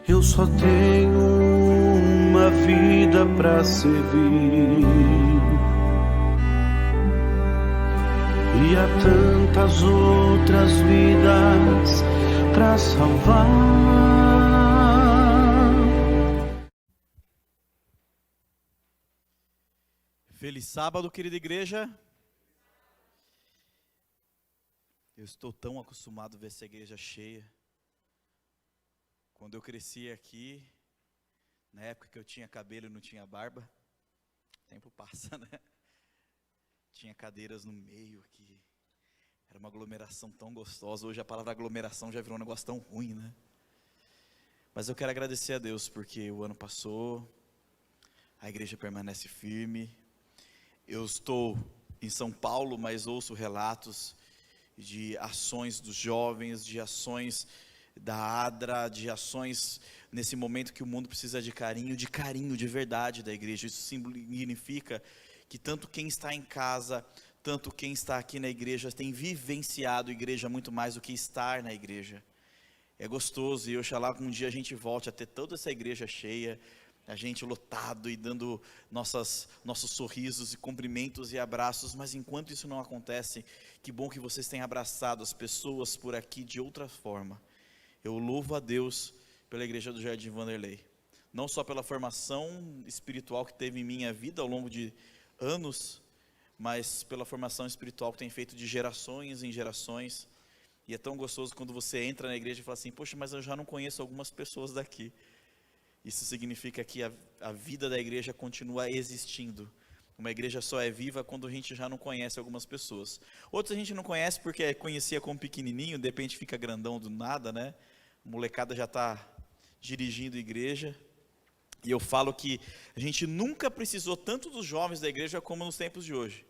Eu só tenho uma vida pra servir, e há tantas outras vidas pra salvar. Feliz sábado, querida igreja. Eu estou tão acostumado a ver essa igreja cheia. Quando eu cresci aqui, na época que eu tinha cabelo e não tinha barba, o tempo passa, né? Tinha cadeiras no meio aqui. Era uma aglomeração tão gostosa. Hoje a palavra aglomeração já virou um negócio tão ruim, né? Mas eu quero agradecer a Deus porque o ano passou, a igreja permanece firme. Eu estou em São Paulo, mas ouço relatos de ações dos jovens, de ações da ADRA, de ações nesse momento que o mundo precisa de carinho de verdade da igreja. Isso significa que tanto quem está em casa, tanto quem está aqui na igreja, tem vivenciado a igreja muito mais do que estar na igreja. É gostoso, e oxalá que um dia a gente volte a ter toda essa igreja cheia, a gente lotado e dando nossos sorrisos e cumprimentos e abraços. Mas enquanto isso não acontece, que bom que vocês têm abraçado as pessoas por aqui de outra forma. Eu louvo a Deus pela igreja do Jardim Vanderlei, não só pela formação espiritual que teve em minha vida ao longo de anos, mas pela formação espiritual que tem feito de gerações em gerações. E é tão gostoso quando você entra na igreja e fala assim: poxa, mas eu já não conheço algumas pessoas daqui. Isso significa que a vida da igreja continua existindo. Uma igreja só é viva quando a gente já não conhece algumas pessoas. Outras a gente não conhece porque conhecia como pequenininho, de repente fica grandão do nada, né? A molecada já está dirigindo a igreja. E eu falo que a gente nunca precisou tanto dos jovens da igreja como nos tempos de hoje.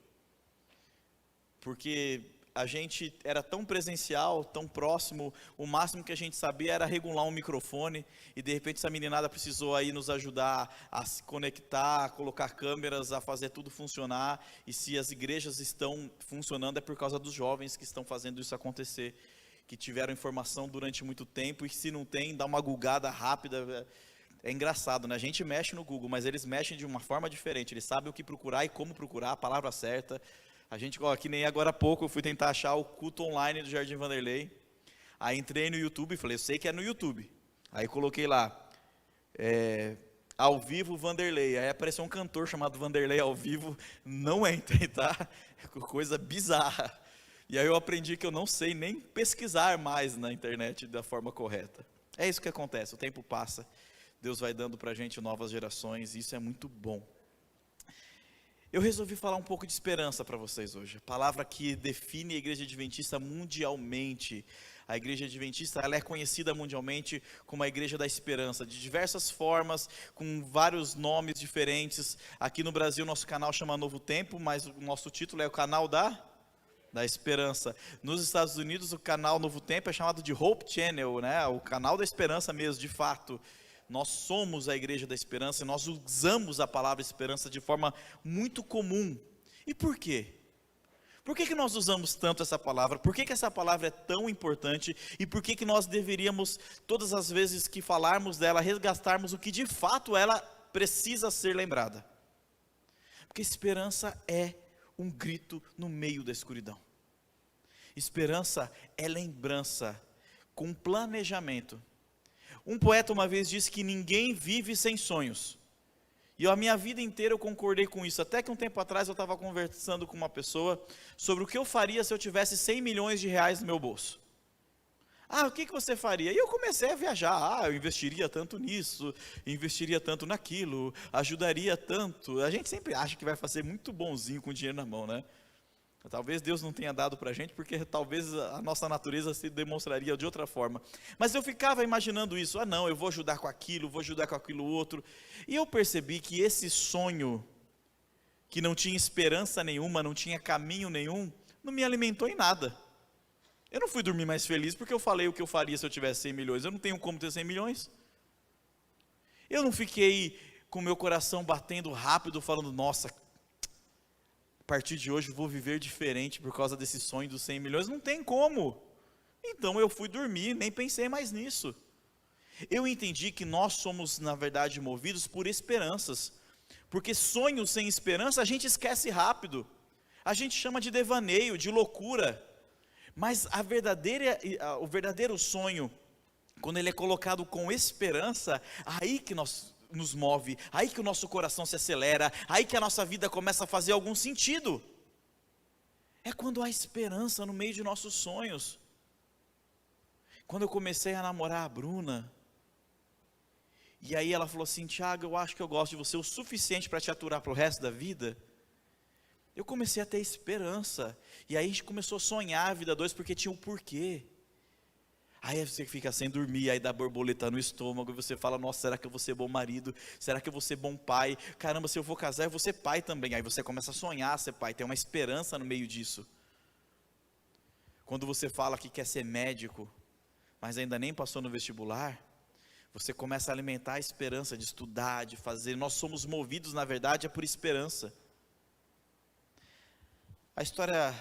Porque a gente era tão presencial, tão próximo, o máximo que a gente sabia era regular um microfone, e de repente essa meninada precisou aí nos ajudar a se conectar, a colocar câmeras, a fazer tudo funcionar. E se as igrejas estão funcionando é por causa dos jovens que estão fazendo isso acontecer, que tiveram informação durante muito tempo, e se não tem, dá uma googada rápida. É engraçado, né? A gente mexe no Google, mas eles mexem de uma forma diferente, eles sabem o que procurar e como procurar, a palavra certa. A gente, que nem agora há pouco, eu fui tentar achar o culto online do Jardim Vanderlei. Aí entrei no YouTube e falei: eu sei que é no YouTube. Aí coloquei lá, ao vivo Vanderlei. Aí apareceu um cantor chamado Vanderlei ao vivo. Não entrei, tá? Coisa bizarra. E aí eu aprendi que eu não sei nem pesquisar mais na internet da forma correta. É isso que acontece, o tempo passa. Deus vai dando pra gente novas gerações, e isso é muito bom. Eu resolvi falar um pouco de esperança para vocês hoje. A palavra que define a igreja adventista mundialmente. A igreja adventista, ela é conhecida mundialmente como a igreja da esperança, de diversas formas, com vários nomes diferentes. Aqui no Brasil, nosso canal chama Novo Tempo, mas o nosso título é o canal da esperança. Nos Estados Unidos, o canal Novo Tempo é chamado de Hope Channel, né? O canal da esperança mesmo, de fato. Nós somos a igreja da esperança, e nós usamos a palavra esperança de forma muito comum. E por quê? Por que nós usamos tanto essa palavra? Por que essa palavra é tão importante? E por que nós deveríamos, todas as vezes que falarmos dela, resgatarmos o que de fato ela precisa ser lembrada? Porque esperança é um grito no meio da escuridão. Esperança é lembrança com planejamento. Um poeta uma vez disse que ninguém vive sem sonhos. E a minha vida inteira eu concordei com isso. Até que um tempo atrás eu estava conversando com uma pessoa sobre o que eu faria se eu tivesse 100 milhões de reais no meu bolso. O que você faria? E eu comecei a viajar. Eu investiria tanto nisso, investiria tanto naquilo, ajudaria tanto. A gente sempre acha que vai fazer muito bonzinho com o dinheiro na mão, né? Talvez Deus não tenha dado para a gente, porque talvez a nossa natureza se demonstraria de outra forma. Mas eu ficava imaginando isso: não, eu vou ajudar com aquilo, vou ajudar com aquilo outro. E eu percebi que esse sonho, que não tinha esperança nenhuma, não tinha caminho nenhum, não me alimentou em nada. Eu não fui dormir mais feliz porque eu falei o que eu faria se eu tivesse 100 milhões. Eu não tenho como ter 100 milhões. Eu não fiquei com meu coração batendo rápido, falando: nossa, a partir de hoje vou viver diferente por causa desse sonho dos 100 milhões. Não tem como. Então eu fui dormir, nem pensei mais nisso. Eu entendi que nós somos, na verdade, movidos por esperanças, porque sonhos sem esperança a gente esquece rápido, a gente chama de devaneio, de loucura, mas o verdadeiro sonho, quando ele é colocado com esperança, aí que nos move, aí que o nosso coração se acelera, aí que a nossa vida começa a fazer algum sentido. É quando há esperança no meio de nossos sonhos. Quando eu comecei a namorar a Bruna, e aí ela falou assim: Tiago, eu acho que eu gosto de você o suficiente para te aturar para o resto da vida. Eu comecei a ter esperança, e aí a gente começou a sonhar a vida dois, porque tinha um porquê. Aí você fica sem dormir, aí dá borboleta no estômago, e você fala: nossa, será que eu vou ser bom marido? Será que eu vou ser bom pai? Caramba, se eu for casar, eu vou ser pai também. Aí você começa a sonhar ser pai, tem uma esperança no meio disso. Quando você fala que quer ser médico, mas ainda nem passou no vestibular, você começa a alimentar a esperança de estudar, de fazer. Nós somos movidos, na verdade, por esperança. A história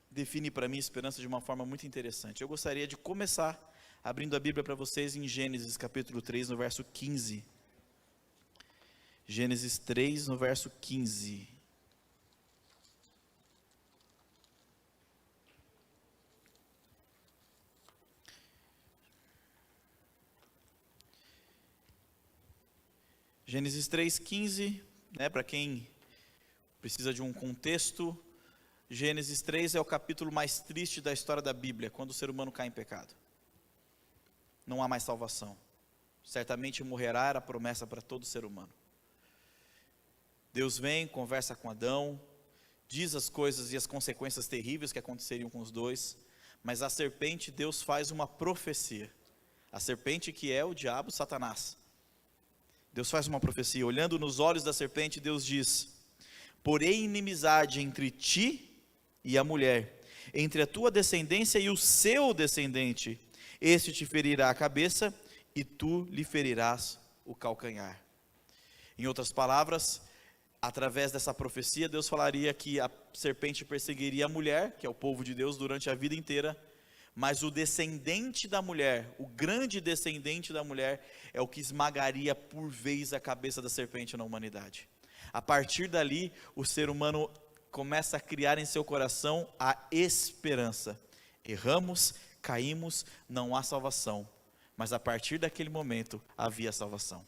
define para mim esperança de uma forma muito interessante. Eu gostaria de começar abrindo a Bíblia para vocês em Gênesis capítulo 3, no verso 15. Gênesis 3, no verso 15. Gênesis 3,15, para quem precisa de um contexto, Gênesis 3 é o capítulo mais triste da história da Bíblia, quando o ser humano cai em pecado. Não há mais salvação. Certamente morrerá era a promessa para todo ser humano. Deus vem, conversa com Adão, diz as coisas e as consequências terríveis que aconteceriam com os dois, mas a serpente, Deus faz uma profecia. A serpente que é o diabo, Satanás. Deus faz uma profecia, olhando nos olhos da serpente, Deus diz: porém inimizade entre ti e a mulher, entre a tua descendência e o seu descendente, este te ferirá a cabeça, e tu lhe ferirás o calcanhar. Em outras palavras, através dessa profecia, Deus falaria que a serpente perseguiria a mulher, que é o povo de Deus, durante a vida inteira, mas o descendente da mulher, o grande descendente da mulher, é o que esmagaria por vez a cabeça da serpente na humanidade. A partir dali, o ser humano começa a criar em seu coração a esperança. Erramos, caímos, não há salvação, mas a partir daquele momento havia salvação.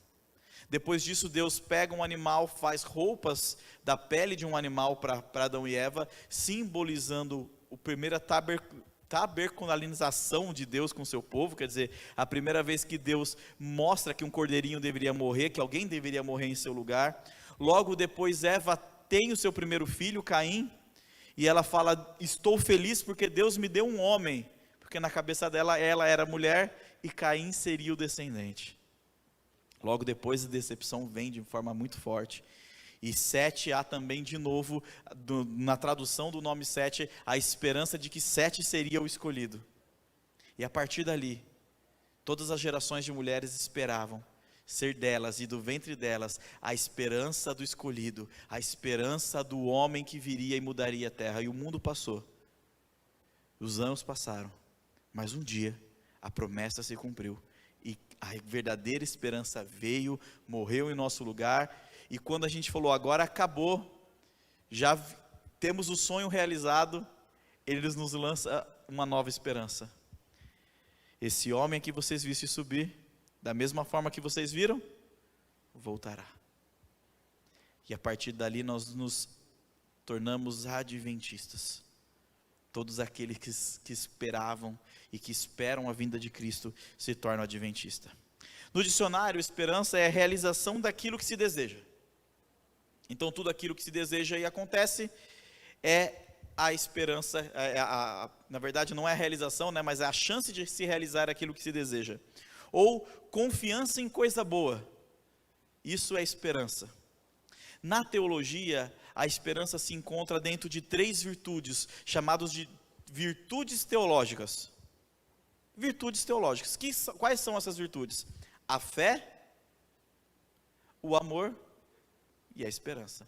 Depois disso, Deus pega um animal, faz roupas da pele de um animal para Adão e Eva, simbolizando a primeira tabercularização de Deus com o seu povo, quer dizer, a primeira vez que Deus mostra que um cordeirinho deveria morrer, que alguém deveria morrer em seu lugar. Logo depois, Eva tem o seu primeiro filho, Caim, e ela fala: estou feliz porque Deus me deu um homem, porque na cabeça dela, ela era mulher e Caim seria o descendente. Logo depois, a decepção vem de forma muito forte. E Sete, há também de novo, na tradução do nome Sete, a esperança de que Sete seria o escolhido. E a partir dali, todas as gerações de mulheres esperavam ser delas e do ventre delas a esperança do escolhido, a esperança do homem que viria e mudaria a terra. E o mundo passou, os anos passaram, mas um dia a promessa se cumpriu. E a verdadeira esperança veio, morreu em nosso lugar. E quando a gente falou: agora acabou, já temos o sonho realizado, Ele nos lança uma nova esperança. Esse homem que vocês vissem subir, da mesma forma que vocês viram, voltará. E a partir dali nós nos tornamos adventistas. Todos aqueles que esperavam e que esperam a vinda de Cristo se tornam adventistas. No dicionário, esperança é a realização daquilo que se deseja. Então, tudo aquilo que se deseja e acontece é a esperança, na verdade não é a realização, mas é a chance de se realizar aquilo que se deseja. Ou confiança em coisa boa, isso é esperança. Na teologia, a esperança se encontra dentro de 3 virtudes, chamadas de virtudes teológicas. Virtudes teológicas, quais são essas virtudes? A fé, o amor e a esperança.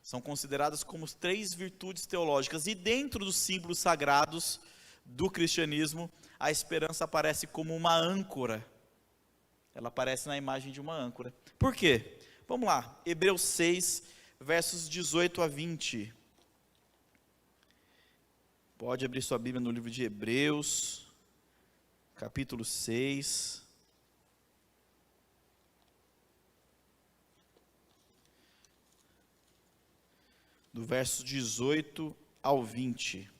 São consideradas como 3 virtudes teológicas, e dentro dos símbolos sagrados do cristianismo, a esperança aparece como uma âncora. Ela aparece na imagem de uma âncora. Por quê? Vamos lá, Hebreus 6, versos 18 a 20. Pode abrir sua Bíblia no livro de Hebreus, capítulo 6. Do verso 18 ao 20.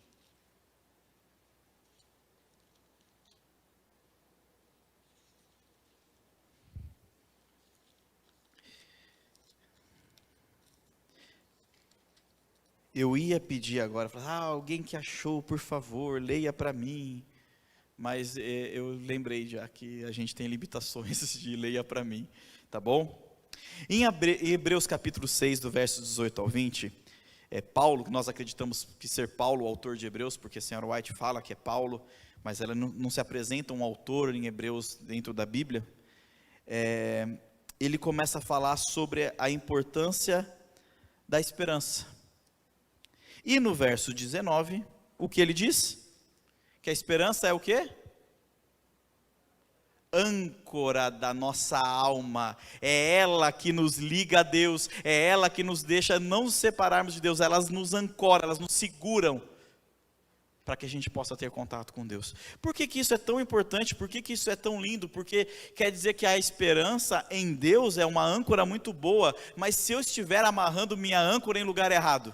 Eu ia pedir agora, falar, alguém que achou, por favor, leia para mim. Mas eu lembrei já que a gente tem limitações de leia para mim, tá bom? Em Hebreus capítulo 6, do verso 18 ao 20, Paulo, que nós acreditamos que ser Paulo o autor de Hebreus, porque a senhora White fala que é Paulo, mas ela não se apresenta um autor em Hebreus dentro da Bíblia. Ele começa a falar sobre a importância da esperança. E no verso 19, o que ele diz? Que a esperança é o quê? Âncora da nossa alma, é ela que nos liga a Deus, é ela que nos deixa não nos separarmos de Deus, elas nos ancoram, elas nos seguram, para que a gente possa ter contato com Deus. Por que isso é tão importante? Por que isso é tão lindo? Porque quer dizer que a esperança em Deus é uma âncora muito boa, mas se eu estiver amarrando minha âncora em lugar errado,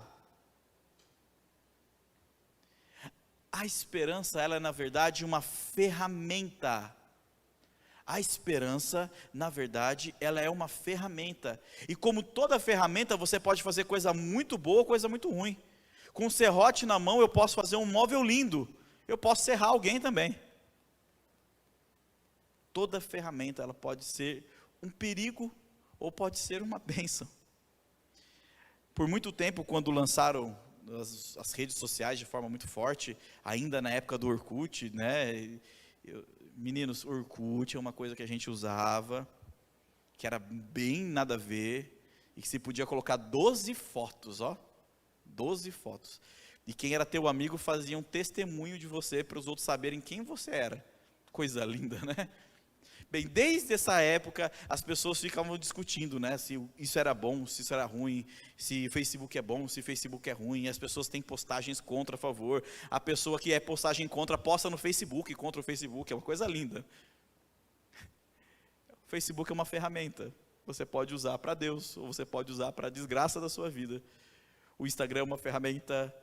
a esperança, ela é na verdade uma ferramenta. A esperança, na verdade, ela é uma ferramenta. E como toda ferramenta, você pode fazer coisa muito boa ou coisa muito ruim. Com um serrote na mão, eu posso fazer um móvel lindo. Eu posso serrar alguém também. Toda ferramenta, ela pode ser um perigo ou pode ser uma bênção. Por muito tempo, quando lançaram as redes sociais de forma muito forte, ainda na época do Orkut, né? Meninos, Orkut é uma coisa que a gente usava, que era bem nada a ver, e que se podia colocar 12 fotos, 12 fotos. E quem era teu amigo fazia um testemunho de você para os outros saberem quem você era. Coisa linda, né? Bem, desde essa época, as pessoas ficavam discutindo, né, se isso era bom, se isso era ruim, se Facebook é bom, se Facebook é ruim, as pessoas têm postagens contra, a favor, a pessoa que é postagem contra, posta no Facebook, contra o Facebook, é uma coisa linda. O Facebook é uma ferramenta, você pode usar para Deus, ou você pode usar para a desgraça da sua vida. O Instagram é uma ferramenta.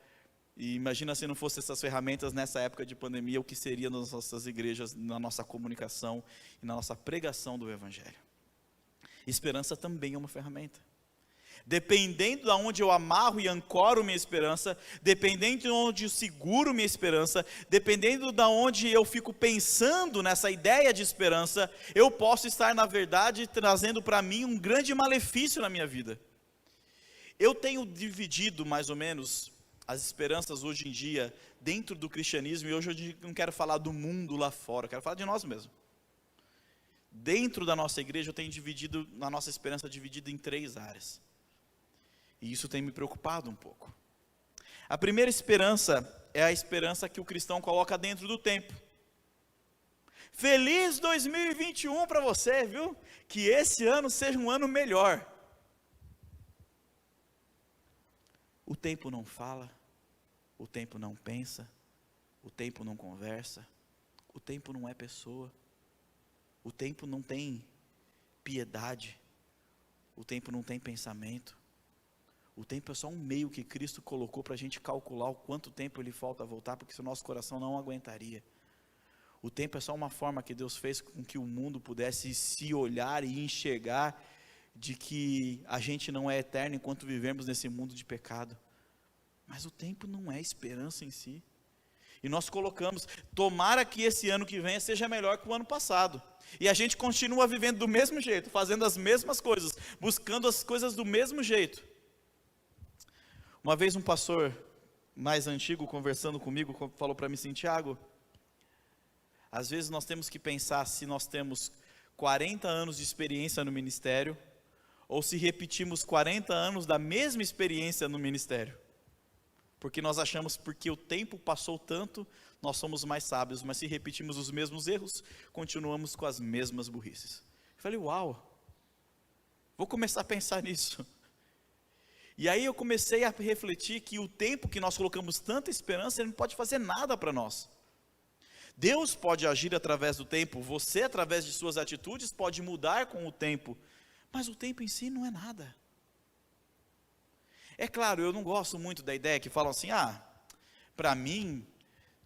E imagina se não fossem essas ferramentas nessa época de pandemia, o que seria nas nossas igrejas, na nossa comunicação e na nossa pregação do Evangelho. Esperança também é uma ferramenta. Dependendo de onde eu amarro e ancoro minha esperança, dependendo de onde eu seguro minha esperança, dependendo de onde eu fico pensando nessa ideia de esperança, eu posso estar, na verdade, trazendo para mim um grande malefício na minha vida. Eu tenho dividido mais ou menos as esperanças hoje em dia, dentro do cristianismo, e hoje eu não quero falar do mundo lá fora, eu quero falar de nós mesmos. Dentro da nossa igreja, eu tenho dividido, a nossa esperança dividida em 3 áreas. E isso tem me preocupado um pouco. A primeira esperança é a esperança que o cristão coloca dentro do tempo. Feliz 2021 para você, viu? Que esse ano seja um ano melhor. O tempo não fala, o tempo não pensa, o tempo não conversa, o tempo não é pessoa, o tempo não tem piedade, o tempo não tem pensamento, o tempo é só um meio que Cristo colocou para a gente calcular o quanto tempo ele falta a voltar, porque se o nosso coração não aguentaria. O tempo é só uma forma que Deus fez com que o mundo pudesse se olhar e enxergar de que a gente não é eterno enquanto vivemos nesse mundo de pecado. Mas o tempo não é esperança em si. E nós colocamos, tomara que esse ano que venha seja melhor que o ano passado. E a gente continua vivendo do mesmo jeito, fazendo as mesmas coisas, buscando as coisas do mesmo jeito. Uma vez um pastor mais antigo conversando comigo, falou para mim assim: Tiago, às vezes nós temos que pensar se nós temos 40 anos de experiência no ministério, ou se repetimos 40 anos da mesma experiência no ministério. Porque nós achamos, porque o tempo passou tanto, nós somos mais sábios, mas se repetimos os mesmos erros, continuamos com as mesmas burrices. Falei, uau, vou começar a pensar nisso. E aí eu comecei a refletir que o tempo que nós colocamos tanta esperança, ele não pode fazer nada para nós. Deus pode agir através do tempo, você através de suas atitudes pode mudar com o tempo, mas o tempo em si não é nada. É claro, eu não gosto muito da ideia que falam assim, para mim,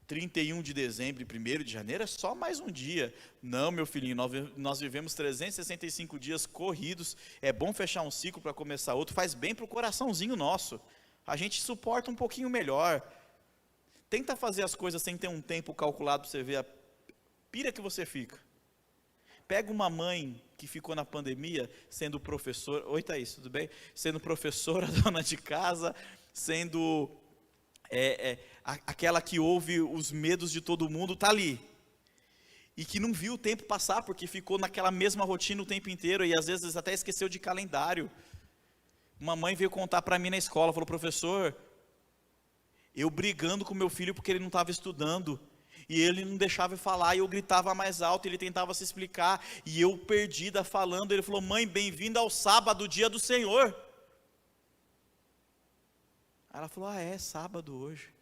31 de dezembro e 1º de janeiro é só mais um dia. Não, meu filhinho, nós vivemos 365 dias corridos, é bom fechar um ciclo para começar outro, faz bem para o coraçãozinho nosso, a gente suporta um pouquinho melhor. Tenta fazer as coisas sem ter um tempo calculado para você ver a pira que você fica. Pega uma mãe que ficou na pandemia sendo professora, oi Thaís, tudo bem? Sendo professora, dona de casa, sendo aquela que ouve os medos de todo mundo, está ali. E que não viu o tempo passar, porque ficou naquela mesma rotina o tempo inteiro, e às vezes até esqueceu de calendário. Uma mãe veio contar para mim na escola, falou, professor, eu brigando com meu filho porque ele não estava estudando, e ele não deixava eu falar, e eu gritava mais alto, ele tentava se explicar, e eu perdida falando, ele falou, mãe, bem-vinda ao sábado, dia do Senhor. Aí ela falou, é sábado hoje.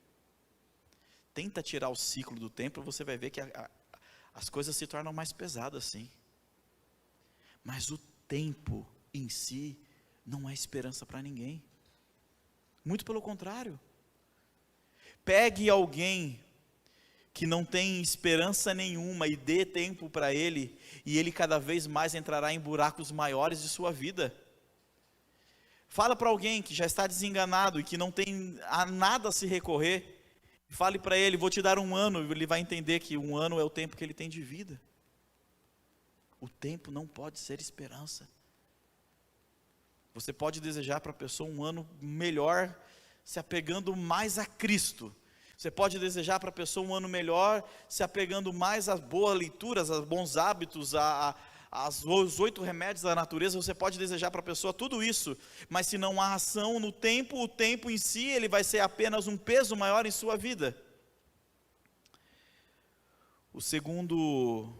Tenta tirar o ciclo do tempo, você vai ver que as coisas se tornam mais pesadas assim. Mas o tempo em si não é esperança para ninguém. Muito pelo contrário. Pegue alguém que não tem esperança nenhuma e dê tempo para ele, e ele cada vez mais entrará em buracos maiores de sua vida. Fala para alguém que já está desenganado e que não tem a nada a se recorrer, fale para ele, vou te dar 1 ano, ele vai entender que 1 ano é o tempo que ele tem de vida. O tempo não pode ser esperança. Você pode desejar para a pessoa 1 ano melhor, se apegando mais a Cristo. Você pode desejar para a pessoa 1 ano melhor, se apegando mais às boas leituras, aos bons hábitos, aos 8 remédios da natureza. Você pode desejar para a pessoa tudo isso, mas se não há ação no tempo, o tempo em si, ele vai ser apenas um peso maior em sua vida. O segundo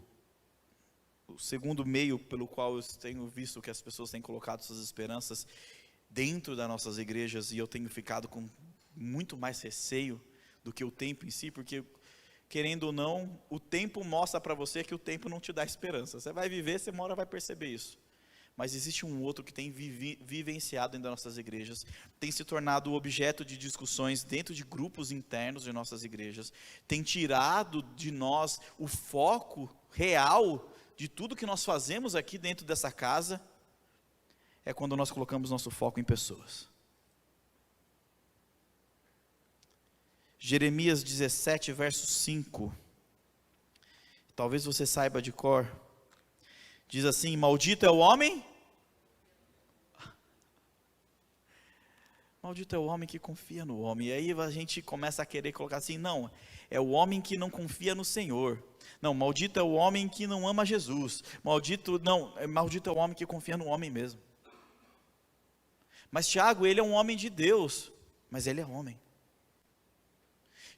meio pelo qual eu tenho visto que as pessoas têm colocado suas esperanças dentro das nossas igrejas, e eu tenho ficado com muito mais receio do que o tempo em si, porque, querendo ou não, o tempo mostra para você que o tempo não te dá esperança. Você vai viver, você uma hora vai perceber isso. Mas existe um outro que tem vivenciado dentro das nossas igrejas, tem se tornado objeto de discussões dentro de grupos internos de nossas igrejas, tem tirado de nós o foco real de tudo que nós fazemos aqui dentro dessa casa, é quando nós colocamos nosso foco em pessoas. Jeremias 17, verso 5, talvez você saiba de cor, diz assim, maldito é o homem, que confia no homem. E aí a gente começa a querer colocar assim, não, é o homem que não confia no Senhor. Não, maldito é o homem que não ama Jesus. Maldito é o homem que confia no homem mesmo. Mas Tiago, ele é um homem de Deus, mas ele é homem.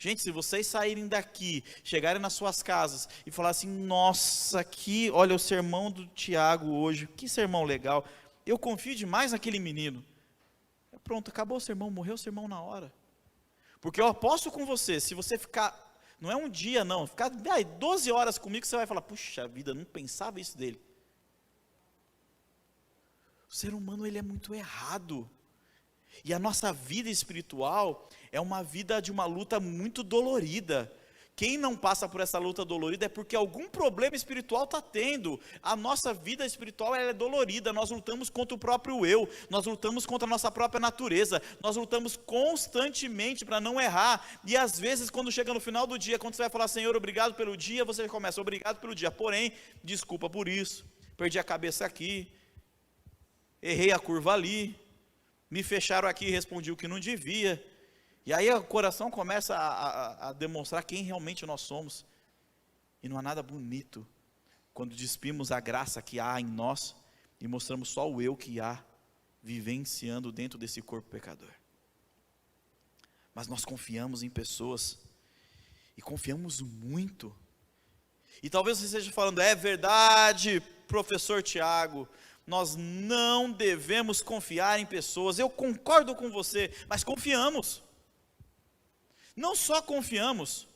Gente, se vocês saírem daqui, chegarem nas suas casas e falar assim, nossa, olha o sermão do Tiago hoje, que sermão legal, eu confio demais naquele menino. Pronto, acabou o sermão, morreu o sermão na hora. Porque eu aposto com você, se você ficar, não é um dia não, ficar 12 horas comigo, você vai falar, puxa vida, não pensava isso dele. O ser humano, ele é muito errado. E a nossa vida espiritual é uma vida de uma luta muito dolorida. Quem não passa por essa luta dolorida é porque algum problema espiritual está tendo. A nossa vida espiritual ela é dolorida, nós lutamos contra o próprio eu, nós lutamos contra a nossa própria natureza, nós lutamos constantemente para não errar, e às vezes quando chega no final do dia, quando você vai falar, Senhor, obrigado pelo dia, você começa, obrigado pelo dia, porém, desculpa por isso, perdi a cabeça aqui, errei a curva ali, me fecharam aqui e respondi o que não devia. E aí o coração começa a demonstrar quem realmente nós somos. E não há nada bonito quando despimos a graça que há em nós e mostramos só o eu que há vivenciando dentro desse corpo pecador. Mas nós confiamos em pessoas e confiamos muito. E talvez você esteja falando, é verdade, professor Tiago, nós não devemos confiar em pessoas. Eu concordo com você, mas confiamos. Não só confiamos,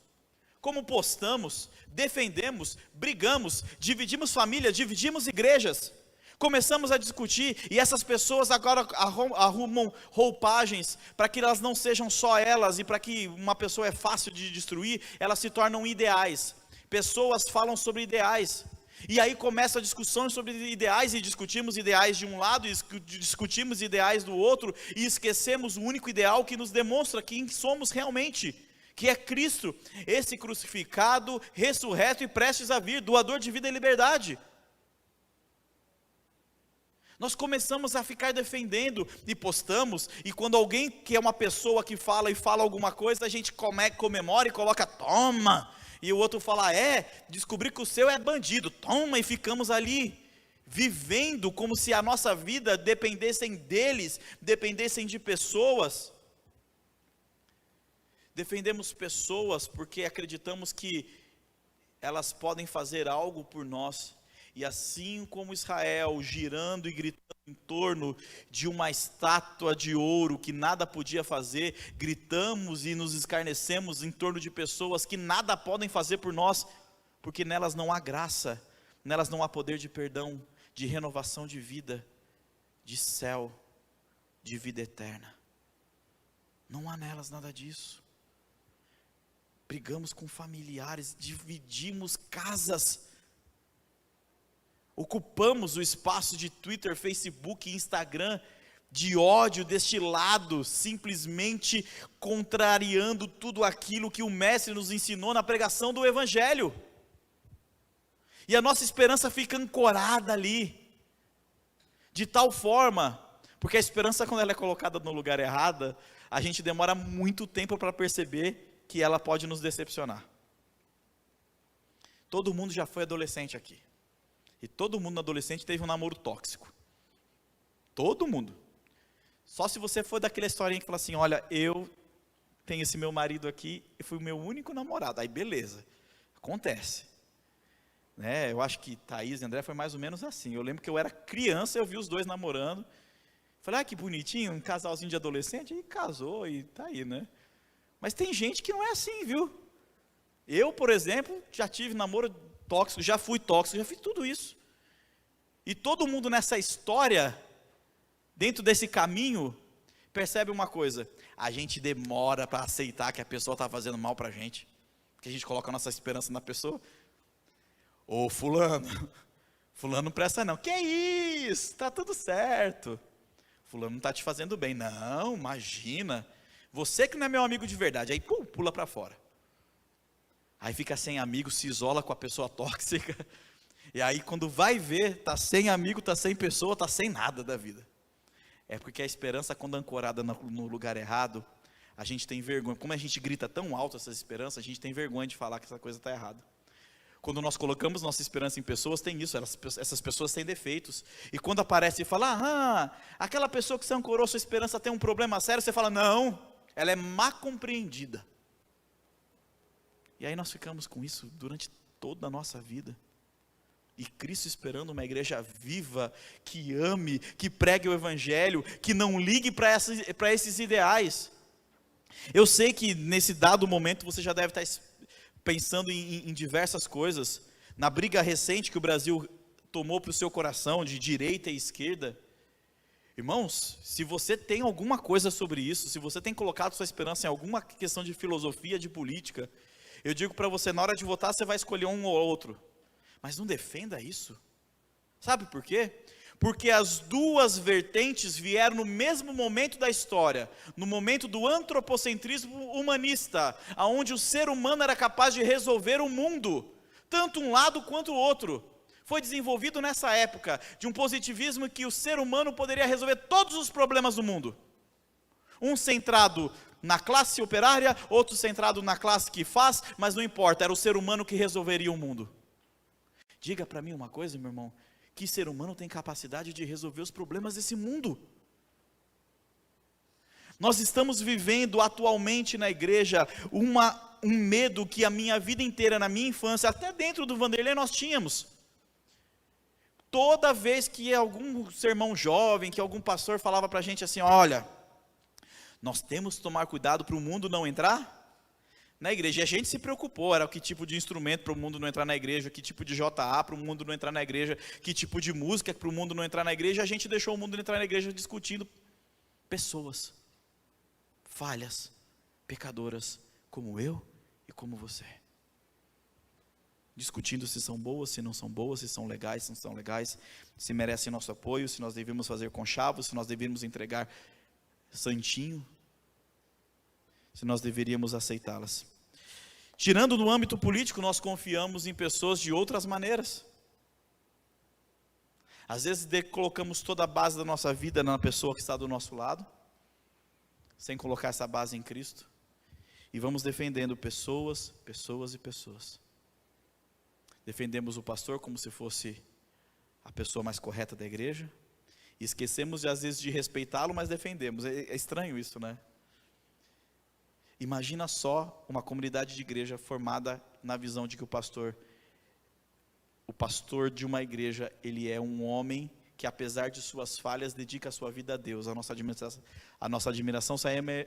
como postamos, defendemos, brigamos, dividimos família, dividimos igrejas. Começamos a discutir e essas pessoas agora arrumam roupagens para que elas não sejam só elas e para que uma pessoa é fácil de destruir, elas se tornam ideais. Pessoas falam sobre ideais. E aí começa a discussão sobre ideais e discutimos ideais de um lado e discutimos ideais do outro e esquecemos o único ideal que nos demonstra quem somos realmente, que é Cristo, esse crucificado, ressurreto e prestes a vir, doador de vida e liberdade. Nós começamos a ficar defendendo e postamos, e quando alguém que é uma pessoa que fala e fala alguma coisa, a gente comemora e coloca, toma, e o outro fala, descobri que o seu é bandido, toma, e ficamos ali, vivendo como se a nossa vida dependessem deles, dependessem de pessoas. Defendemos pessoas porque acreditamos que elas podem fazer algo por nós, e assim como Israel, girando e gritando em torno de uma estátua de ouro que nada podia fazer, gritamos e nos escarnecemos em torno de pessoas que nada podem fazer por nós, porque nelas não há graça, nelas não há poder de perdão, de renovação de vida, de céu, de vida eterna. Não há nelas nada disso. Brigamos com familiares, dividimos casas, ocupamos o espaço de Twitter, Facebook e Instagram de ódio destilado, simplesmente contrariando tudo aquilo que o Mestre nos ensinou na pregação do Evangelho. E a nossa esperança fica ancorada ali, de tal forma, porque a esperança quando ela é colocada no lugar errado, a gente demora muito tempo para perceber que ela pode nos decepcionar. Todo mundo já foi adolescente aqui. E todo mundo adolescente teve um namoro tóxico. Todo mundo. Só se você for daquela historinha que fala assim, olha, eu tenho esse meu marido aqui e fui o meu único namorado. Aí beleza, acontece. Né? Eu acho que Thaís e André foi mais ou menos assim. Eu lembro que eu era criança, eu vi os dois namorando. Falei, que bonitinho, um casalzinho de adolescente. E casou e tá aí, né? Mas tem gente que não é assim, viu? Eu, por exemplo, já tive namoro tóxico, já fui tóxico, já fiz tudo isso. E todo mundo nessa história, dentro desse caminho, percebe uma coisa: a gente demora para aceitar que a pessoa está fazendo mal para a gente, que a gente coloca a nossa esperança na pessoa. Ô fulano não presta não, que isso, está tudo certo, fulano não está te fazendo bem, não, imagina, você que não é meu amigo de verdade, aí pula para fora. Aí fica sem amigo, se isola com a pessoa tóxica. E aí quando vai ver, está sem amigo, está sem pessoa, está sem nada da vida. É porque a esperança, quando ancorada no lugar errado, a gente tem vergonha. Como a gente grita tão alto essa esperança, a gente tem vergonha de falar que essa coisa está errada. Quando nós colocamos nossa esperança em pessoas, tem isso, essas pessoas têm defeitos. E quando aparece e fala, aquela pessoa que você ancorou sua esperança tem um problema sério, você fala, não, ela é má compreendida. E aí nós ficamos com isso durante toda a nossa vida. E Cristo esperando uma igreja viva, que ame, que pregue o Evangelho, que não ligue para esses ideais. Eu sei que nesse dado momento você já deve estar pensando em diversas coisas. Na briga recente que o Brasil tomou para o seu coração, de direita e esquerda. Irmãos, se você tem alguma coisa sobre isso, se você tem colocado sua esperança em alguma questão de filosofia, de política, eu digo para você, na hora de votar, você vai escolher um ou outro. Mas não defenda isso. Sabe por quê? Porque as duas vertentes vieram no mesmo momento da história, no momento do antropocentrismo humanista, onde o ser humano era capaz de resolver o mundo, tanto um lado quanto o outro. Foi desenvolvido nessa época, de um positivismo que o ser humano poderia resolver todos os problemas do mundo. Um centrado na classe operária, outro centrado na classe que faz, mas não importa, era o ser humano que resolveria o mundo. Diga para mim uma coisa, meu irmão, que ser humano tem capacidade de resolver os problemas desse mundo. Nós estamos vivendo atualmente na igreja um medo que a minha vida inteira, na minha infância, até dentro do Vanderlei nós tínhamos. toda vez que algum sermão jovem, que algum pastor falava para a gente assim, olha, nós temos que tomar cuidado para o mundo não entrar na igreja. E a gente se preocupou, era que tipo de instrumento para o mundo não entrar na igreja, que tipo de JA para o mundo não entrar na igreja, que tipo de música para o mundo não entrar na igreja. A gente deixou o mundo entrar na igreja discutindo pessoas falhas, pecadoras, como eu e como você. Discutindo se são boas, se não são boas, se são legais, se não são legais, se merecem nosso apoio, se nós devemos fazer conchavos, se nós devemos entregar santinho, se nós deveríamos aceitá-las. Tirando do âmbito político, nós confiamos em pessoas de outras maneiras. Às vezes colocamos toda a base da nossa vida na pessoa que está do nosso lado, sem colocar essa base em Cristo, e vamos defendendo pessoas e pessoas. Defendemos o pastor como se fosse a pessoa mais correta da igreja, e esquecemos às vezes de respeitá-lo, mas defendemos. É estranho isso, né? Imagina só uma comunidade de igreja formada na visão de que o pastor de uma igreja, ele é um homem que, apesar de suas falhas, dedica a sua vida a Deus. A nossa admiração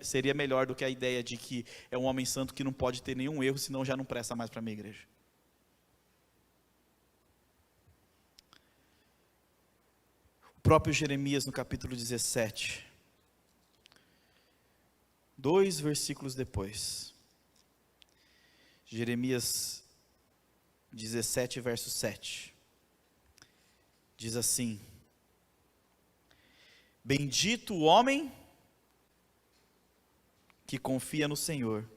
seria melhor do que a ideia de que é um homem santo que não pode ter nenhum erro, senão já não presta mais para a minha igreja. O próprio Jeremias, no capítulo 17, 2 versículos depois, Jeremias 17, verso 7, diz assim: bendito o homem que confia no Senhor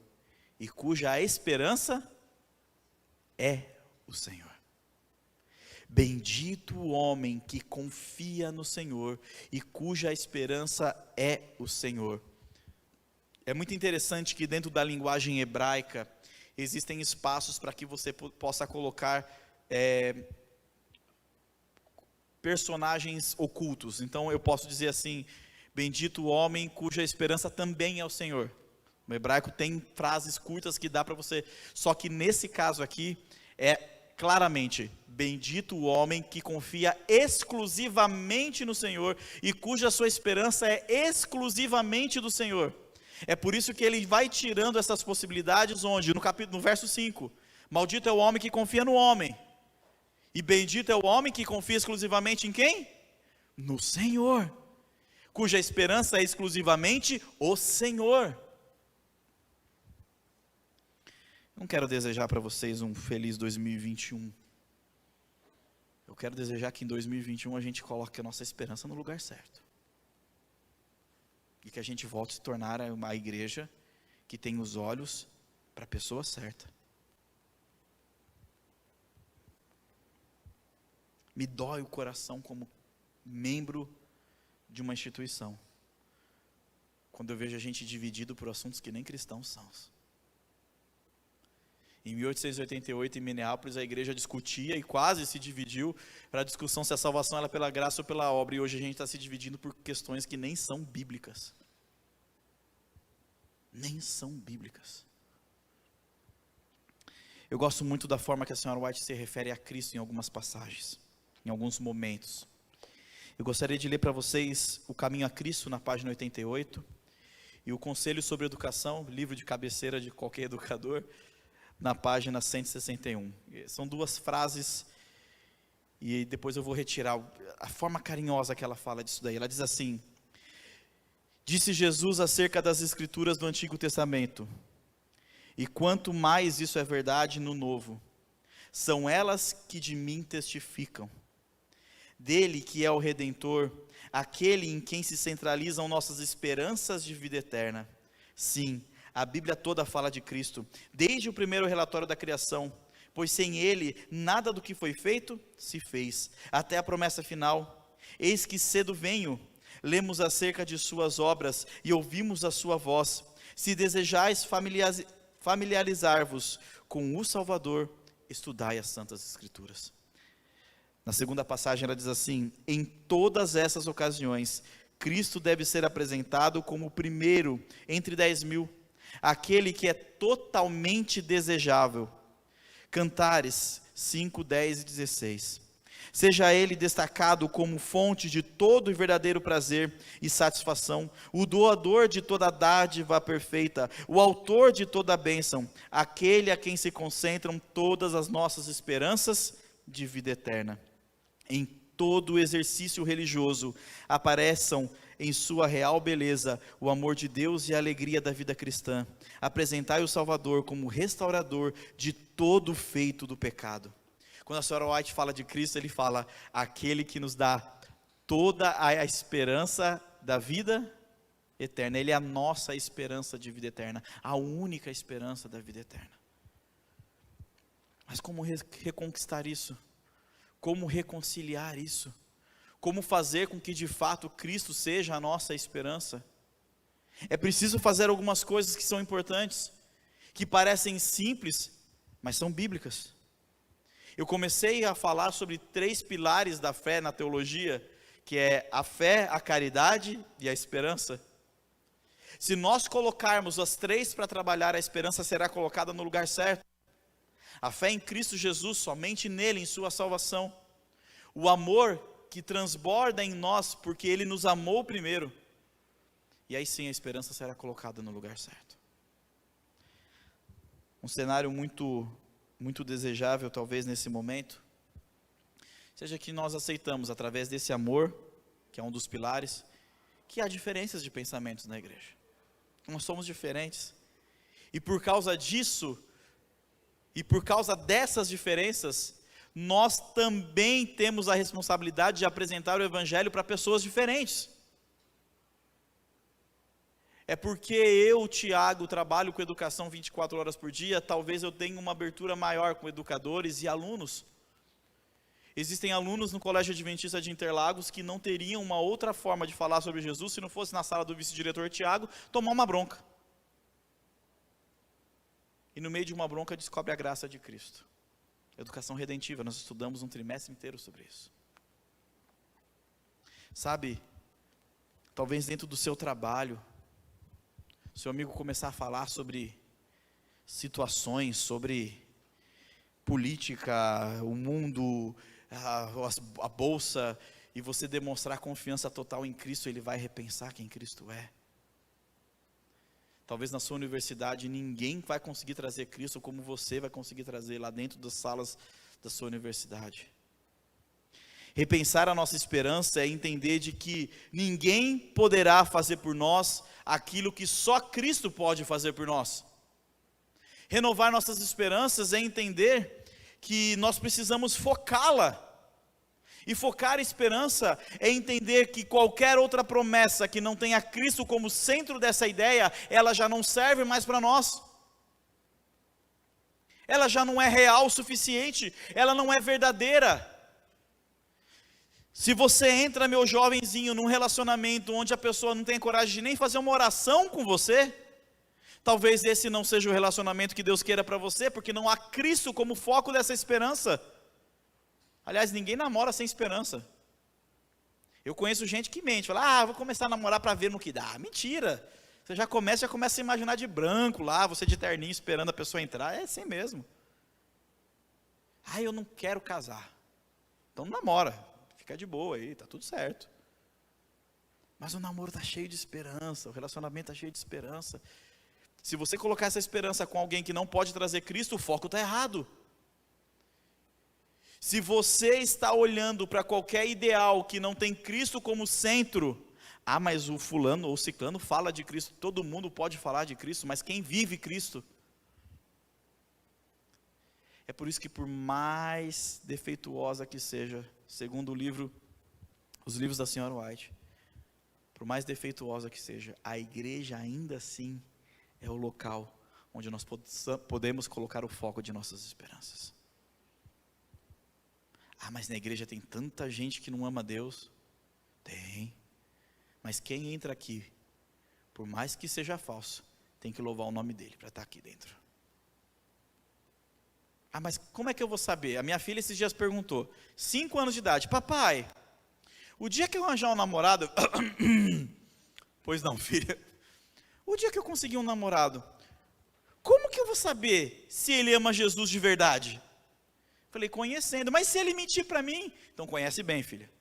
e cuja esperança é o Senhor. Bendito o homem que confia no Senhor e cuja esperança é o Senhor. É muito interessante que dentro da linguagem hebraica existem espaços para que você possa colocar personagens ocultos. Então eu posso dizer assim: bendito o homem cuja esperança também é o Senhor. No hebraico tem frases curtas que dá para você, só que nesse caso aqui é claramente: bendito o homem que confia exclusivamente no Senhor e cuja sua esperança é exclusivamente do Senhor. É por isso que ele vai tirando essas possibilidades, onde no verso 5, maldito é o homem que confia no homem, e bendito é o homem que confia exclusivamente em quem? No Senhor, cuja esperança é exclusivamente o Senhor. Não quero desejar para vocês um feliz 2021. Eu quero desejar que em 2021 a gente coloque a nossa esperança no lugar certo. E que a gente volte a se tornar uma igreja que tem os olhos para a pessoa certa. Me dói o coração como membro de uma instituição, quando eu vejo a gente dividido por assuntos que nem cristãos são. Em 1888, em Minneapolis, a igreja discutia e quase se dividiu para a discussão se a salvação era pela graça ou pela obra. E hoje a gente está se dividindo por questões que nem são bíblicas. Nem são bíblicas. Eu gosto muito da forma que a senhora White se refere a Cristo em algumas passagens, em alguns momentos. Eu gostaria de ler para vocês O Caminho a Cristo, na página 88, e o Conselho sobre Educação, livro de cabeceira de qualquer educador, na página 161. São duas frases, e depois eu vou retirar a forma carinhosa que ela fala disso daí. Ela diz assim: disse Jesus acerca das escrituras do Antigo Testamento, e quanto mais isso é verdade no Novo, são elas que de mim testificam. Dele que é o Redentor, aquele em quem se centralizam nossas esperanças de vida eterna. Sim, a Bíblia toda fala de Cristo, desde o primeiro relatório da criação, pois sem Ele, nada do que foi feito, se fez, até a promessa final. Eis que cedo venho, lemos acerca de suas obras, e ouvimos a sua voz. Se desejais familiarizar-vos com o Salvador, estudai as Santas Escrituras. Na segunda passagem ela diz assim: em todas essas ocasiões, Cristo deve ser apresentado como o primeiro entre 10.000, aquele que é totalmente desejável. Cantares 5, 10 e 16. Seja ele destacado como fonte de todo e verdadeiro prazer e satisfação, o doador de toda dádiva perfeita, o autor de toda bênção, aquele a quem se concentram todas as nossas esperanças de vida eterna. Em todo o exercício religioso apareçam em sua real beleza o amor de Deus e a alegria da vida cristã. Apresentai o Salvador como restaurador de todo o feito do pecado. Quando a senhora White fala de Cristo, ele fala, aquele que nos dá toda a esperança da vida eterna. Ele é a nossa esperança de vida eterna, a única esperança da vida eterna. Mas como reconquistar isso? Como reconciliar isso? Como fazer com que de fato Cristo seja a nossa esperança? É preciso fazer algumas coisas que são importantes, que parecem simples, mas são bíblicas. Eu comecei a falar sobre 3 pilares da fé na teologia, que é a fé, a caridade e a esperança. Se nós colocarmos as 3 para trabalhar, a esperança será colocada no lugar certo. A fé em Cristo Jesus, somente nele, em sua salvação. O amor que transborda em nós, porque ele nos amou primeiro. E aí sim a esperança será colocada no lugar certo. Um cenário muito desejável, talvez, nesse momento, seja que nós aceitamos, através desse amor, que é um dos pilares, que há diferenças de pensamentos na igreja. Nós somos diferentes. E por causa disso, e por causa dessas diferenças, nós também temos a responsabilidade de apresentar o Evangelho para pessoas diferentes. É porque eu, Tiago, trabalho com educação 24 horas por dia, talvez eu tenha uma abertura maior com educadores e alunos. Existem alunos no Colégio Adventista de Interlagos que não teriam uma outra forma de falar sobre Jesus se não fosse na sala do vice-diretor Tiago, tomar uma bronca. E no meio de uma bronca descobre a graça de Cristo. Educação redentiva, nós estudamos um trimestre inteiro sobre isso. Sabe, talvez dentro do seu trabalho, seu amigo começar a falar sobre situações, sobre política, o mundo, a bolsa, e você demonstrar confiança total em Cristo, ele vai repensar quem Cristo é. Talvez na sua universidade ninguém vai conseguir trazer Cristo como você vai conseguir trazer lá dentro das salas da sua universidade. Repensar a nossa esperança é entender de que ninguém poderá fazer por nós aquilo que só Cristo pode fazer por nós. Renovar nossas esperanças é entender que nós precisamos focá-la. E focar a esperança é entender que qualquer outra promessa que não tenha Cristo como centro dessa ideia, ela já não serve mais para nós. Ela já não é real o suficiente, ela não é verdadeira. Se você entra, meu jovenzinho, num relacionamento onde a pessoa não tem coragem de nem fazer uma oração com você, talvez esse não seja o relacionamento que Deus queira para você, porque não há Cristo como foco dessa esperança. Aliás, ninguém namora sem esperança. Eu conheço gente que mente, fala, vou começar a namorar para ver no que dá. Mentira, você já começa a imaginar de branco lá, você de terninho esperando a pessoa entrar, é assim mesmo. Eu não quero casar, então não namora. Fica de boa aí, tá tudo certo. Mas o namoro está cheio de esperança, o relacionamento está cheio de esperança. Se você colocar essa esperança com alguém que não pode trazer Cristo, o foco está errado. Se você está olhando para qualquer ideal que não tem Cristo como centro, mas o fulano ou ciclano fala de Cristo, todo mundo pode falar de Cristo, mas quem vive Cristo? É por isso que por mais defeituosa que seja, segundo os livros da senhora White, por mais defeituosa que seja, a igreja ainda assim é o local onde nós podemos colocar o foco de nossas esperanças. Mas na igreja tem tanta gente que não ama Deus. Tem. Mas quem entra aqui, por mais que seja falso, tem que louvar o nome dele para estar aqui dentro. Mas como é que eu vou saber? A minha filha esses dias perguntou, 5 anos de idade, papai, o dia que eu arranjar um namorado, pois não, filha, o dia que eu conseguir um namorado, como que eu vou saber se ele ama Jesus de verdade? Falei, conhecendo. Mas se ele mentir para mim? Então conhece bem, filha.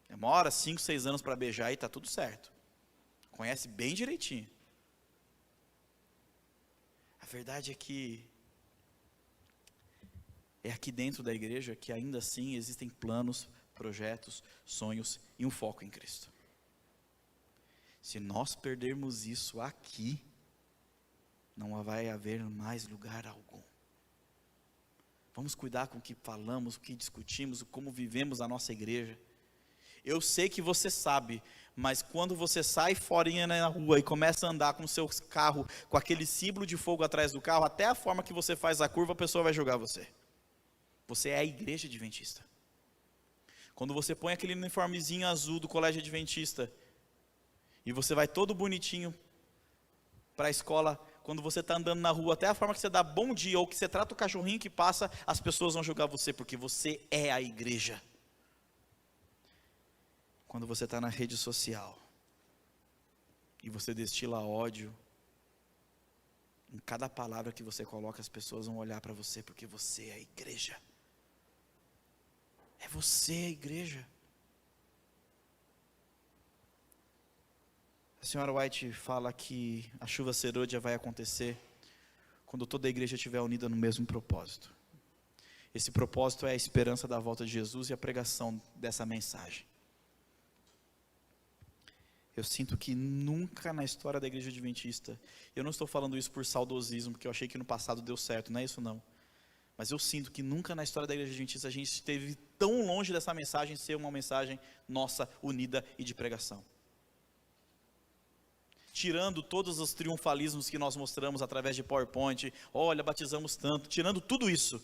Demora 5, 6 anos para beijar e está tudo certo. Conhece bem direitinho. A verdade é que é aqui dentro da igreja que ainda assim existem planos, projetos, sonhos e um foco em Cristo. Se nós perdermos isso aqui, não vai haver mais lugar algum. Vamos cuidar com o que falamos, o que discutimos, como vivemos a nossa igreja. Eu sei que você sabe, mas quando você sai fora na rua e começa a andar com o seu carro, com aquele símbolo de fogo atrás do carro, até a forma que você faz a curva, a pessoa vai julgar você. Você é a igreja adventista. Quando você põe aquele uniformezinho azul do colégio adventista, e você vai todo bonitinho para a escola, quando você está andando na rua, até a forma que você dá bom dia, ou que você trata o cachorrinho que passa, as pessoas vão julgar você, porque você é a igreja. Quando você está na rede social, e você destila ódio, em cada palavra que você coloca, as pessoas vão olhar para você, porque você é a igreja. É você a igreja. A senhora White fala que a chuva serôdia vai acontecer quando toda a igreja estiver unida no mesmo propósito. Esse propósito é a esperança da volta de Jesus e a pregação dessa mensagem. Eu sinto que nunca na história da igreja adventista, eu não estou falando isso por saudosismo, porque eu achei que no passado deu certo, não é isso não. Mas eu sinto que nunca na história da igreja adventista a gente esteve tão longe dessa mensagem ser uma mensagem nossa, unida e de pregação. Tirando todos os triunfalismos que nós mostramos através de PowerPoint, olha, batizamos tanto, tirando tudo isso,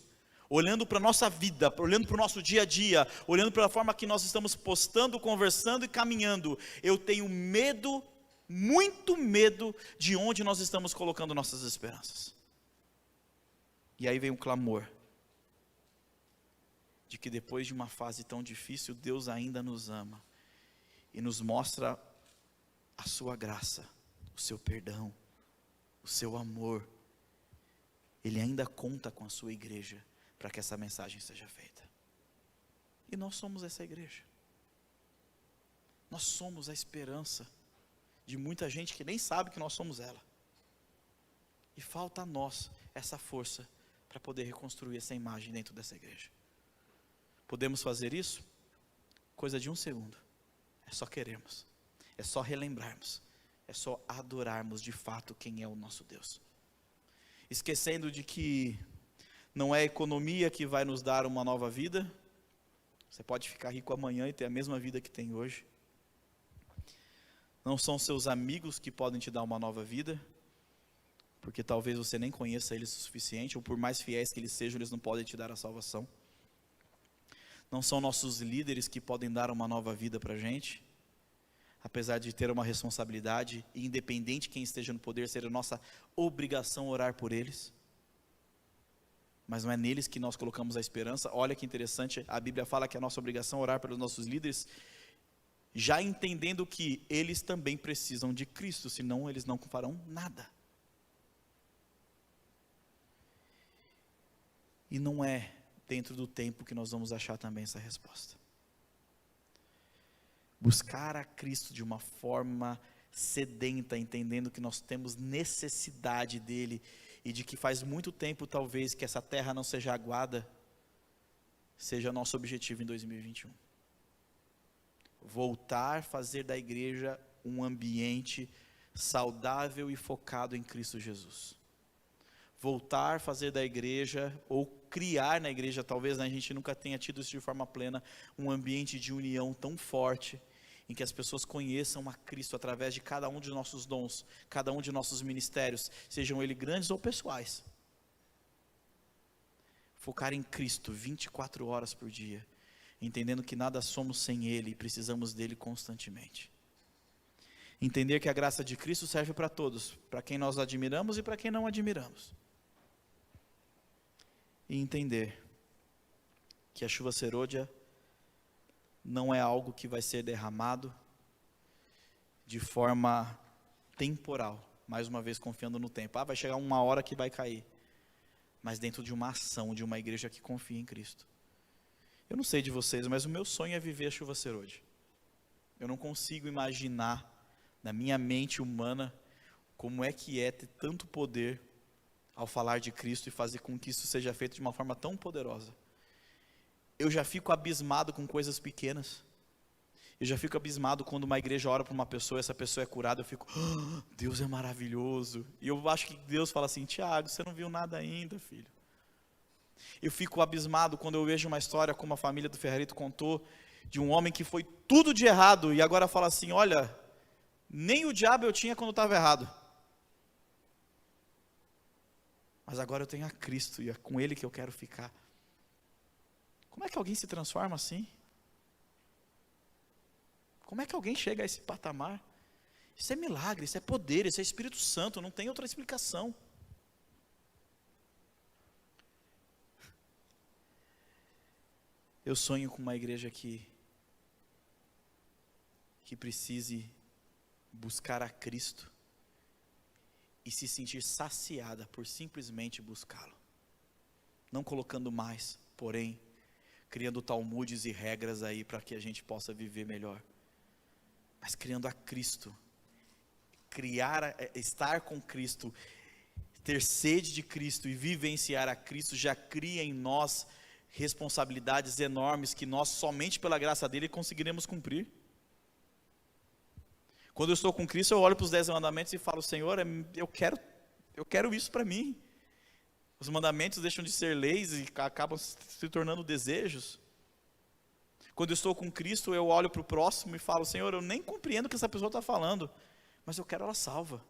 olhando para a nossa vida, olhando para o nosso dia a dia, olhando para a forma que nós estamos postando, conversando e caminhando, eu tenho medo, muito medo, de onde nós estamos colocando nossas esperanças. E aí vem o clamor, de que depois de uma fase tão difícil, Deus ainda nos ama, e nos mostra a sua graça, o seu perdão, o seu amor. Ele ainda conta com a sua igreja, para que essa mensagem seja feita. E nós somos essa igreja. Nós somos a esperança de muita gente que nem sabe que nós somos ela. E falta a nós essa força para poder reconstruir essa imagem dentro dessa igreja. Podemos fazer isso? Coisa de 1 segundo. É só querermos. É só relembrarmos. É só adorarmos de fato quem é o nosso Deus. Esquecendo de que não é a economia que vai nos dar uma nova vida. Você pode ficar rico amanhã e ter a mesma vida que tem hoje. Não são seus amigos que podem te dar uma nova vida, porque talvez você nem conheça eles o suficiente, ou por mais fiéis que eles sejam, eles não podem te dar a salvação. Não são nossos líderes que podem dar uma nova vida para a gente, apesar de ter uma responsabilidade, e independente de quem esteja no poder, ser a nossa obrigação orar por eles. Mas não é neles que nós colocamos a esperança. Olha que interessante, a Bíblia fala que é a nossa obrigação orar pelos nossos líderes, já entendendo que eles também precisam de Cristo, senão eles não farão nada. E não é dentro do tempo que nós vamos achar também essa resposta. Buscar a Cristo de uma forma sedenta, entendendo que nós temos necessidade dele, e de que faz muito tempo talvez que essa terra não seja aguada, seja nosso objetivo em 2021. Voltar a fazer da igreja um ambiente saudável e focado em Cristo Jesus. Voltar a fazer da igreja, ou criar na igreja, talvez a gente nunca tenha tido isso de forma plena, um ambiente de união tão forte, em que as pessoas conheçam a Cristo através de cada um de nossos dons, cada um de nossos ministérios, sejam eles grandes ou pessoais. Focar em Cristo 24 horas por dia, entendendo que nada somos sem Ele e precisamos dEle constantemente. Entender que a graça de Cristo serve para todos, para quem nós admiramos e para quem não admiramos. E entender que a chuva serôdia não é algo que vai ser derramado de forma temporal, mais uma vez confiando no tempo. Vai chegar uma hora que vai cair. mas dentro de uma ação, de uma igreja que confia em Cristo. Eu não sei de vocês, mas o meu sonho é viver a Chuva Serode. Eu não consigo imaginar, na minha mente humana, como é que é ter tanto poder ao falar de Cristo e fazer com que isso seja feito de uma forma tão poderosa. Eu já fico abismado com coisas pequenas. Eu já fico abismado quando uma igreja ora para uma pessoa e essa pessoa é curada. Eu fico, Deus é maravilhoso. E eu acho que Deus fala assim, Tiago, você não viu nada ainda, filho. Eu fico abismado quando eu vejo uma história como a família do Ferrarito contou, de um homem que foi tudo de errado e agora fala assim, olha, nem o diabo eu tinha quando estava errado. Mas agora eu tenho a Cristo e é com Ele que eu quero ficar. Como é que alguém se transforma assim? Como é que alguém chega a esse patamar? Isso é milagre, isso é poder, isso é Espírito Santo, não tem outra explicação. Eu sonho com uma igreja que precise buscar a Cristo e se sentir saciada por simplesmente buscá-lo. Não colocando mais, porém, criando talmudes e regras aí para que a gente possa viver melhor. Mas criando a Cristo. Estar com Cristo, ter sede de Cristo e vivenciar a Cristo já cria em nós responsabilidades enormes que nós somente pela graça dele conseguiremos cumprir. Quando eu estou com Cristo, eu olho para os 10 mandamentos e falo, Senhor, eu quero isso para mim. Os mandamentos deixam de ser leis e acabam se tornando desejos. Quando eu estou com Cristo, eu olho para o próximo e falo, Senhor, eu nem compreendo o que essa pessoa está falando, mas eu quero ela salva.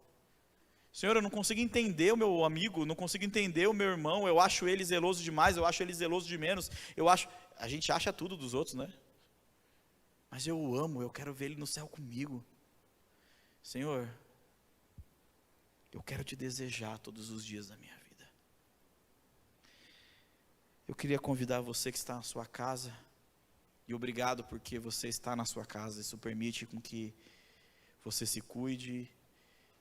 Senhor, eu não consigo entender o meu amigo, não consigo entender o meu irmão, eu acho ele zeloso demais, eu acho ele zeloso de menos, a gente acha tudo dos outros, né? Mas eu o amo, eu quero ver ele no céu comigo. Senhor, eu quero te desejar todos os dias da minha vida. Eu queria convidar você que está na sua casa, e obrigado porque você está na sua casa, isso permite com que você se cuide,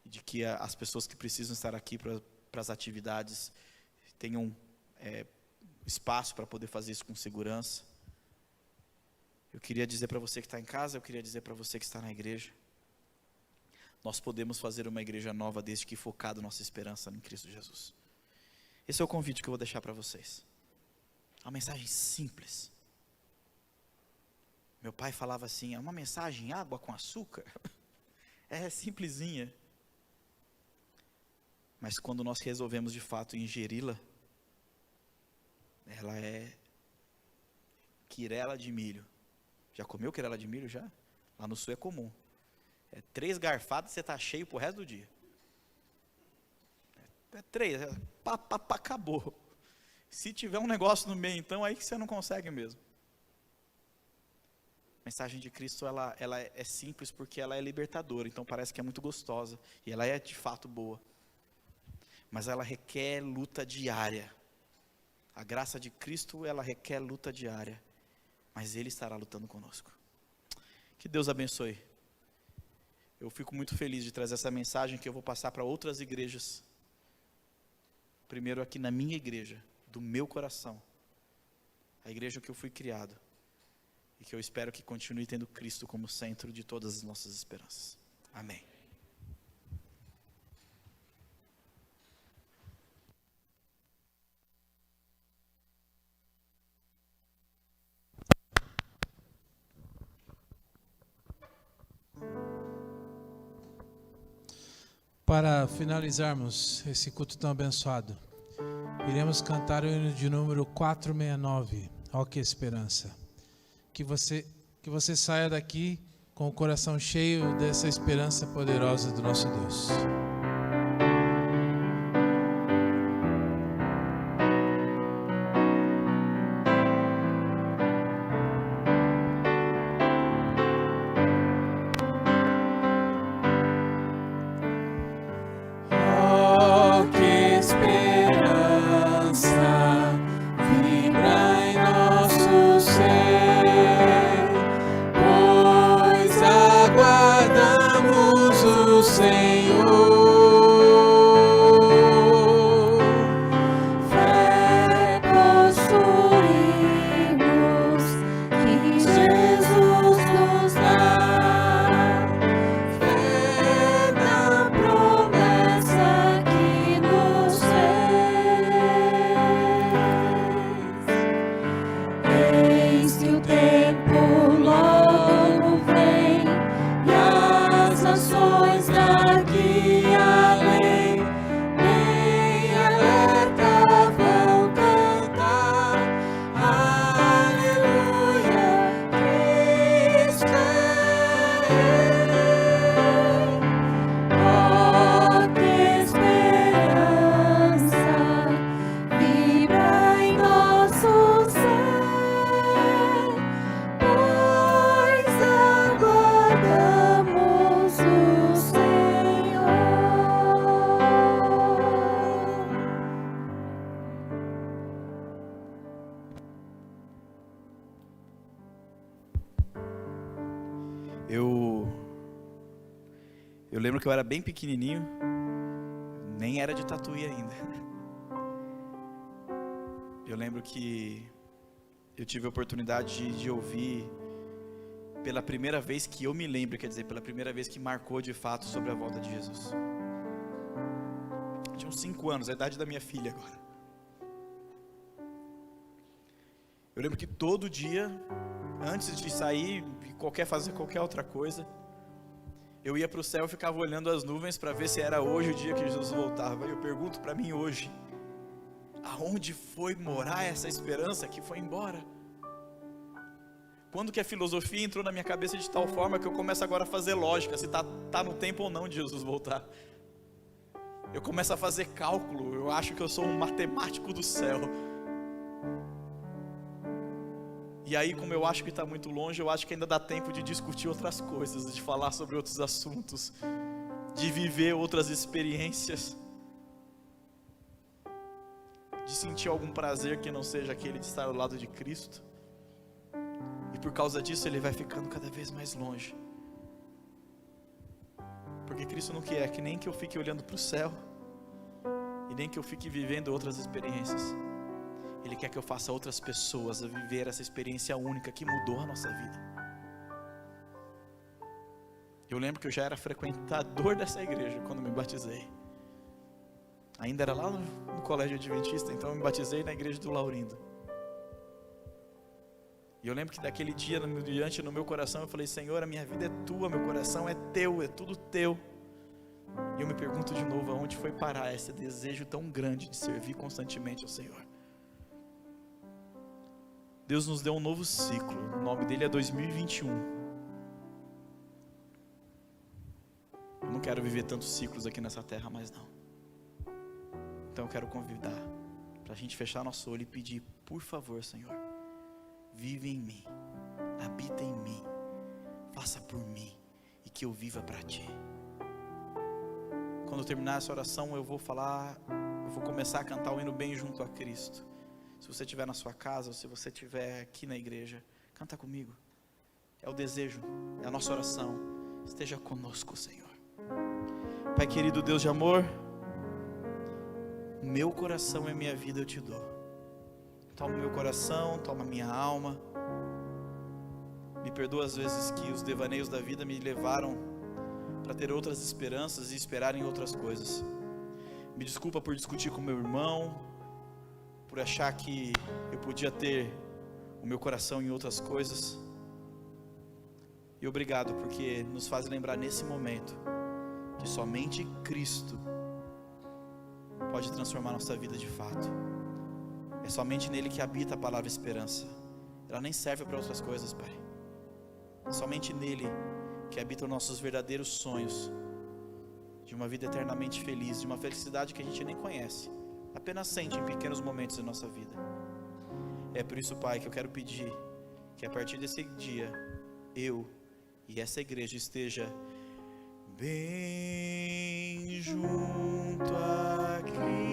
de que as pessoas que precisam estar aqui para as atividades tenham espaço para poder fazer isso com segurança. Eu queria dizer para você que está em casa, eu queria dizer para você que está na igreja, nós podemos fazer uma igreja nova desde que focado nossa esperança em Cristo Jesus. Esse é o convite que eu vou deixar para vocês. Uma mensagem simples. Meu pai falava assim, é uma mensagem água com açúcar. É simplesinha. Mas quando nós resolvemos de fato ingeri-la, ela é quirela de milho. Já comeu quirela de milho já? Lá no sul é comum. 3 garfadas e você está cheio pro resto do dia. 3, acabou. Se tiver um negócio no meio, então, aí que você não consegue mesmo. A mensagem de Cristo, ela é simples porque ela é libertadora, então parece que é muito gostosa, e ela é de fato boa. Mas ela requer luta diária. A graça de Cristo, ela requer luta diária, mas Ele estará lutando conosco. Que Deus abençoe. Eu fico muito feliz de trazer essa mensagem que eu vou passar para outras igrejas. Primeiro aqui na minha igreja, do meu coração. A igreja que eu fui criado. E que eu espero que continue tendo Cristo como centro de todas as nossas esperanças. Amém. Para finalizarmos esse culto tão abençoado, iremos cantar o hino de número 469, Ó que Esperança. Que você saia daqui com o coração cheio dessa esperança poderosa do nosso Deus. Senhor, fé Eu lembro que eu era bem pequenininho, nem era de Tatuí ainda. Eu lembro que eu tive a oportunidade de ouvir pela primeira vez que eu me lembro, quer dizer, pela primeira vez que marcou de fato sobre a volta de Jesus. Eu tinha uns 5 anos, a idade da minha filha agora. Eu lembro que todo dia, antes de sair, fazer qualquer outra coisa, eu ia para o céu e ficava olhando as nuvens para ver se era hoje o dia que Jesus voltava. Eu pergunto para mim hoje, aonde foi morar essa esperança que foi embora? Quando que a filosofia entrou na minha cabeça de tal forma que eu começo agora a fazer lógica, se tá no tempo ou não de Jesus voltar. Eu começo a fazer cálculo, eu acho que eu sou um matemático do céu. E aí, como eu acho que está muito longe, eu acho que ainda dá tempo de discutir outras coisas, de falar sobre outros assuntos, de viver outras experiências, de sentir algum prazer que não seja aquele de estar ao lado de Cristo. E por causa disso ele vai ficando cada vez mais longe. Porque Cristo não quer que nem que eu fique olhando para o céu, e nem que eu fique vivendo outras experiências. Ele quer que eu faça outras pessoas a viver essa experiência única que mudou a nossa vida. Eu lembro que eu já era frequentador dessa igreja quando me batizei. Ainda era lá no colégio adventista, então eu me batizei na igreja do Laurindo. E eu lembro que daquele dia diante no meu coração eu falei: Senhor, a minha vida é tua, meu coração é teu, é tudo teu. E eu me pergunto de novo, aonde foi parar esse desejo tão grande de servir constantemente ao Senhor? Deus nos deu um novo ciclo, o nome dele é 2021. Eu não quero viver tantos ciclos aqui nessa terra mais não. Então eu quero convidar para a gente fechar nosso olho e pedir: por favor, Senhor, vive em mim, habita em mim, faça por mim e que eu viva para Ti. Quando eu terminar essa oração eu vou começar a cantar o hino Bem Junto a Cristo. Se você estiver na sua casa, ou se você estiver aqui na igreja, canta comigo. É o desejo, é a nossa oração. Esteja conosco, Senhor. Pai querido, Deus de amor, meu coração e minha vida eu te dou. Toma meu coração, toma minha alma. Me perdoa às vezes que os devaneios da vida me levaram para ter outras esperanças e esperar em outras coisas. Me desculpa por discutir com meu irmão, por achar que eu podia ter o meu coração em outras coisas. E obrigado porque nos faz lembrar nesse momento que somente Cristo pode transformar nossa vida de fato. É somente nele que habita a palavra esperança. Ela nem serve para outras coisas, Pai. É somente nele que habitam nossos verdadeiros sonhos de uma vida eternamente feliz, de uma felicidade que a gente nem conhece, apenas sente em pequenos momentos da nossa vida. É por isso, Pai, que eu quero pedir que a partir desse dia, eu e essa igreja esteja bem junto a Cristo.